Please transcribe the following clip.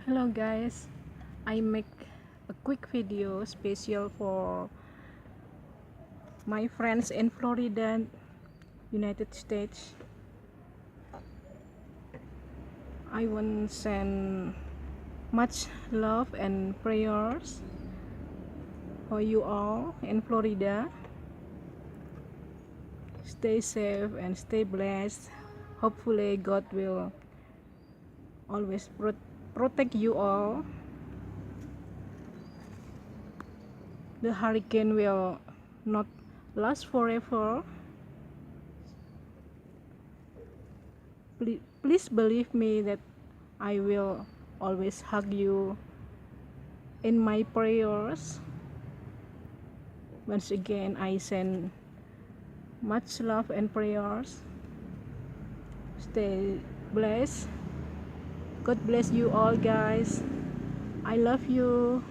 Hello guys, I make a quick video special for my friends in Florida, United States. I want to send much love and prayers for you all in Florida. Stay safe and stay blessed. Hopefully God will always protect you all. The hurricane will not last forever. Please believe me that I will always hug you in my prayers. Once again, I send much love and prayers. Stay blessed. God bless you all, guys. I love you.